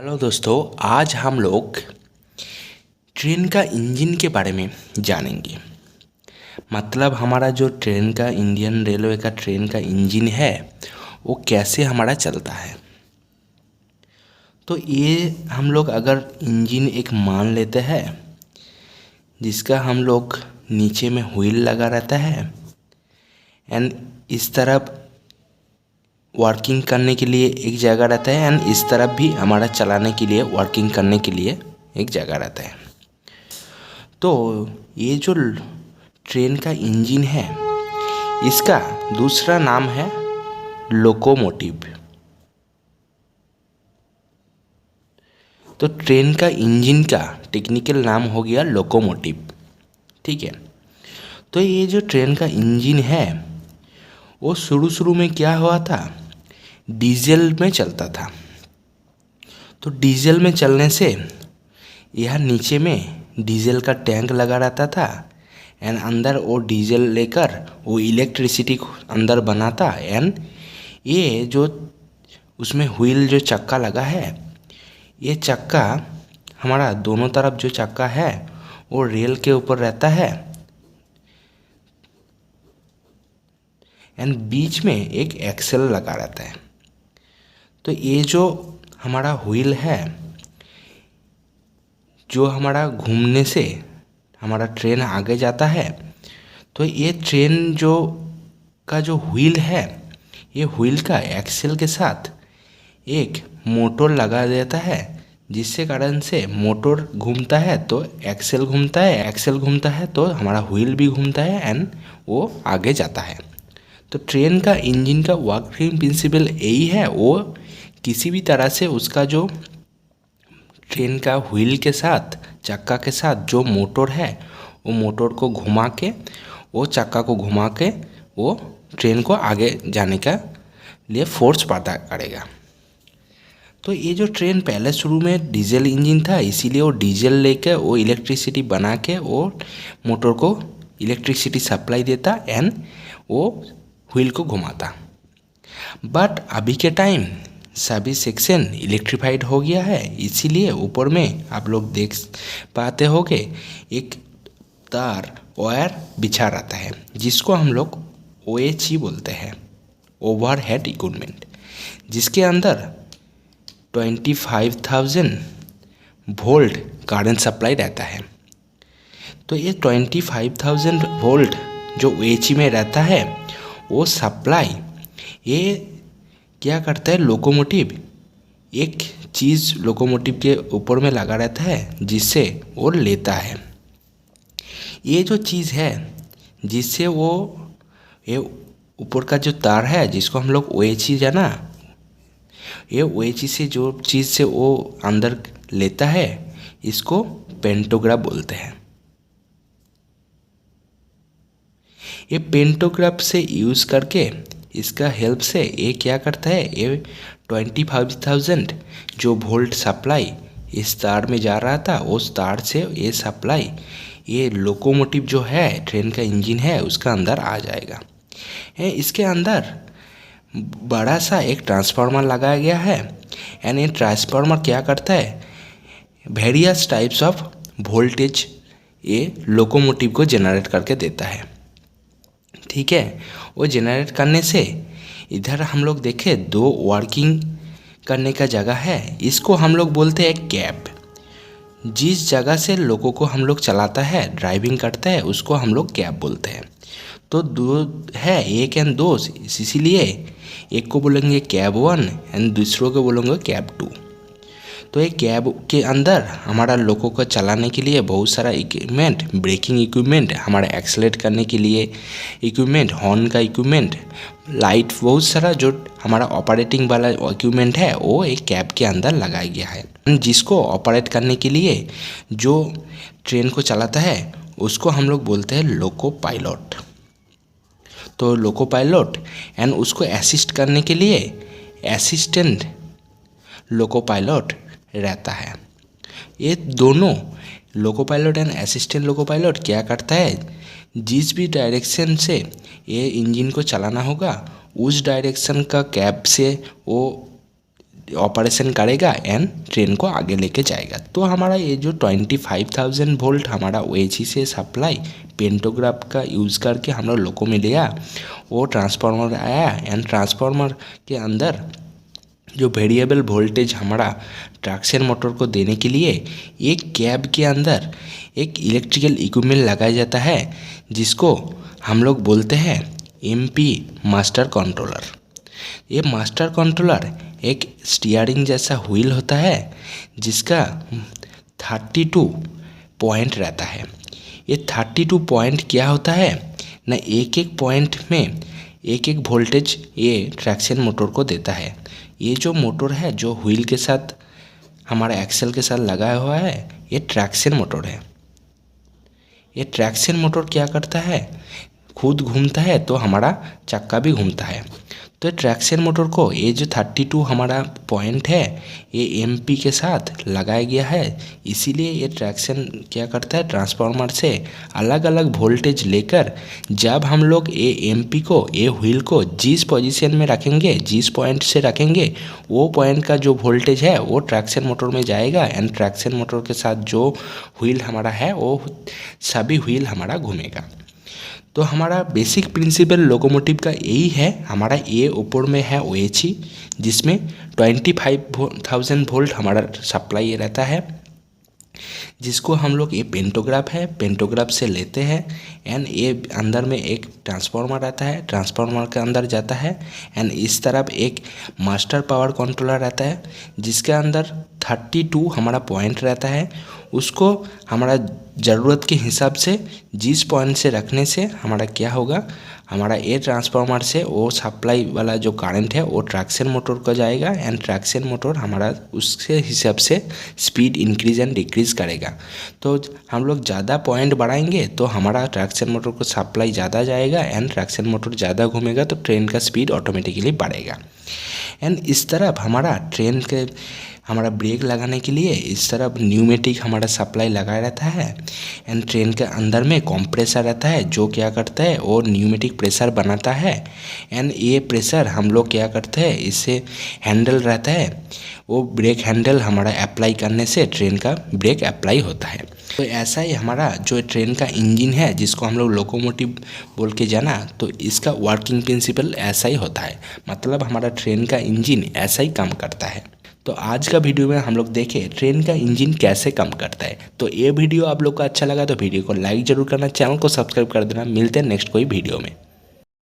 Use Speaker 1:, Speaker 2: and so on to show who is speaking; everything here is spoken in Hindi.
Speaker 1: हेलो दोस्तों, आज हम लोग ट्रेन का इंजन के बारे में जानेंगे। मतलब हमारा जो ट्रेन का इंडियन रेलवे का ट्रेन का इंजन है वो कैसे हमारा चलता है। तो ये हम लोग अगर इंजन एक मान लेते हैं जिसका हम लोग नीचे में व्हील लगा रहता है एंड इस तरफ वर्किंग करने के लिए एक जगह रहता है एंड इस तरफ भी हमारा चलाने के लिए वर्किंग करने के लिए एक जगह रहता है। तो ये जो ट्रेन का इंजन है इसका दूसरा नाम है लोकोमोटिव। तो ट्रेन का इंजन का टेक्निकल नाम हो गया लोकोमोटिव। ठीक है। तो ये जो ट्रेन का इंजन है वो शुरू में क्या हुआ था, डीजल में चलता था। तो डीजल में चलने से यह नीचे में डीजल का टैंक लगा रहता था एंड अंदर वो डीजल लेकर वो इलेक्ट्रिसिटी अंदर बनाता एंड ये जो उसमें व्हील जो चक्का लगा है, ये चक्का हमारा दोनों तरफ जो चक्का है वो रेल के ऊपर रहता है एंड बीच में एक एक्सेल लगा रहता है। तो ये जो हमारा व्हील है जो हमारा घूमने से हमारा ट्रेन आगे जाता है, तो ये ट्रेन जो का जो व्हील है ये व्हील का एक्सेल के साथ एक मोटर लगा देता है, जिससे कारण से मोटर घूमता है तो एक्सेल घूमता है, एक्सेल घूमता है तो हमारा व्हील भी घूमता है एंड वो आगे जाता है। तो ट्रेन का इंजन का वर्किंग प्रिंसिपल यही है, वो किसी भी तरह से उसका जो ट्रेन का व्हील के साथ चक्का के साथ जो मोटर है वो मोटर को घुमा के वो चक्का को घुमा के वो ट्रेन को आगे जाने का लिए फोर्स पैदा करेगा। तो ये जो ट्रेन पहले शुरू में डीजल इंजन था, इसीलिए वो डीजल लेकर वो इलेक्ट्रिसिटी बना के वो मोटर को इलेक्ट्रिसिटी सप्लाई देता एंड वो व्हील को घुमाता। बट अभी के टाइम सभी सेक्शन इलेक्ट्रीफाइड हो गया है, इसीलिए ऊपर में आप लोग देख पाते होंगे एक तार वायर बिछा रहता है जिसको हम लोग OHE बोलते हैं, ओवरहेड इक्विपमेंट, जिसके अंदर 25,000 वोल्ट करंट सप्लाई रहता है। तो ये 25,000 वोल्ट जो OHE में रहता है वो सप्लाई ये क्या करता है, लोकोमोटिव एक चीज़ लोकोमोटिव के ऊपर में लगा रहता है जिससे वो लेता है। ये जो चीज़ है जिससे वो ये ऊपर का जो तार है जिसको हम लोग OHE जाना, ये OHE से जो चीज़ से वो अंदर लेता है इसको पेंटोग्राफ बोलते हैं। ये पेंटोग्राफ से यूज़ करके इसका हेल्प से ये क्या करता है, ये 25,000 जो वोल्ट सप्लाई इस तार में जा रहा था उस तार से ये सप्लाई ये लोकोमोटिव जो है ट्रेन का इंजन है उसका अंदर आ जाएगा। इसके अंदर बड़ा सा एक ट्रांसफार्मर लगाया गया है एंड ये ट्रांसफार्मर क्या करता है, वेरियस टाइप्स ऑफ वोल्टेज ये लोकोमोटिव को जनरेट करके देता है। ठीक है। वो जनरेट करने से इधर हम लोग देखें दो वर्किंग करने का जगह है, इसको हम लोग बोलते हैं कैब। जिस जगह से लोगों को हम लोग चलाता है ड्राइविंग करता है उसको हम लोग कैब बोलते हैं। तो दो है, एक एंड दो, इसीलिए एक को बोलेंगे कैब 1 एंड दूसरों को बोलेंगे कैब 2। तो एक कैब के अंदर हमारा लोगों को चलाने के लिए बहुत सारा इक्विपमेंट, ब्रेकिंग इक्विपमेंट, हमारा एक्सेलेरेट करने के लिए इक्विपमेंट, हॉर्न का इक्विपमेंट, लाइट, बहुत सारा जो हमारा ऑपरेटिंग वाला इक्विपमेंट है वो एक कैब के अंदर लगाया गया है। जिसको ऑपरेट करने के लिए जो ट्रेन को चलाता है उसको हम लोग बोलते हैं लोको पायलट। तो लोको पायलट एंड उसको असिस्ट करने के लिए असिस्टेंट लोको पायलट रहता है। ये दोनों loco pilot and assistant loco pilot क्या करता है, जिस भी डायरेक्शन से ये इंजन को चलाना होगा उस डायरेक्शन का कैब से वो ऑपरेशन करेगा एंड ट्रेन को आगे लेके जाएगा। तो हमारा ये जो 25,000 वोल्ट हमारा ओएसी से सप्लाई पेंटोग्राफ का यूज़ करके हम लोग में लिया, वो ट्रांसफार्मर आया एंड ट्रांसफार्मर के अंदर जो वेरिएबल वोल्टेज हमारा ट्रैक्शन मोटर को देने के लिए एक कैब के अंदर एक इलेक्ट्रिकल इक्विपमेंट लगाया जाता है जिसको हम लोग बोलते हैं एमपी मास्टर कंट्रोलर। ये मास्टर कंट्रोलर एक स्टीयरिंग जैसा व्हील होता है जिसका 32 पॉइंट रहता है। ये 32 पॉइंट क्या होता है ना, एक एक पॉइंट में एक एक वोल्टेज ये ट्रैक्शन मोटर को देता है। ये जो मोटर है जो व्हील के साथ हमारा एक्सेल के साथ लगाया हुआ है ये ट्रैक्शन मोटर है। ये ट्रैक्शन मोटर क्या करता है, खुद घूमता है तो हमारा चक्का भी घूमता है। तो ट्रैक्शन मोटर को ये जो 32 हमारा पॉइंट है ये एमपी के साथ लगाया गया है, इसीलिए ये ट्रैक्शन क्या करता है ट्रांसफार्मर से अलग अलग वोल्टेज लेकर जब हम लोग ये एमपी को ये व्हील को जिस पोजीशन में रखेंगे, जिस पॉइंट से रखेंगे, वो पॉइंट का जो वोल्टेज है वो ट्रैक्शन मोटर में जाएगा एंड ट्रैक्शन मोटर के साथ जो व्हील हमारा है वो सभी व्हील हमारा घूमेगा। तो हमारा बेसिक प्रिंसिपल लोकोमोटिव का यही है। हमारा ये ऊपर में है ओएसी जिसमें 25,000 वोल्ट हमारा सप्लाई ये रहता है, जिसको हम लोग ये पेंटोग्राफ है, पेंटोग्राफ से लेते हैं एंड ये अंदर में एक ट्रांसफार्मर रहता है, ट्रांसफार्मर के अंदर जाता है एंड इस तरफ एक मास्टर पावर कंट्रोलर रहता है जिसके अंदर 32 हमारा पॉइंट रहता है। उसको हमारा ज़रूरत के हिसाब से जिस पॉइंट से रखने से हमारा क्या होगा, हमारा ये ट्रांसफार्मर से वो सप्लाई वाला जो करंट है वो ट्रैक्शन मोटर को जाएगा एंड ट्रैक्शन मोटर हमारा उसके हिसाब से स्पीड इंक्रीज एंड डिक्रीज़ करेगा। तो हम लोग ज़्यादा पॉइंट बढ़ाएंगे तो हमारा ट्रैक्शन मोटर को सप्लाई ज़्यादा जाएगा एंड ट्रैक्शन मोटर ज़्यादा घूमेगा तो ट्रेन का स्पीड ऑटोमेटिकली बढ़ेगा। एंड इस तरफ हमारा ट्रेन के हमारा ब्रेक लगाने के लिए इस तरफ न्यूमेटिक हमारा सप्लाई लगाया रहता है एंड ट्रेन के अंदर में कंप्रेसर रहता है जो क्या करता है वो न्यूमेटिक प्रेशर बनाता है एंड ये प्रेशर हम लोग क्या करते हैं, इससे हैंडल रहता है, वो ब्रेक हैंडल हमारा अप्लाई करने से ट्रेन का ब्रेक अप्लाई होता है। तो ऐसा ही हमारा जो ट्रेन का इंजन है जिसको हम लोग लोकोमोटिव बोल के जाना, तो इसका वर्किंग प्रिंसिपल ऐसा ही होता है, मतलब हमारा ट्रेन का इंजन ऐसा ही काम करता है। तो आज का वीडियो में हम लोग देखें ट्रेन का इंजन कैसे काम करता है। तो ये वीडियो आप लोग को अच्छा लगा तो वीडियो को लाइक जरूर करना, चैनल को सब्सक्राइब कर देना। मिलते हैं नेक्स्ट कोई वीडियो में।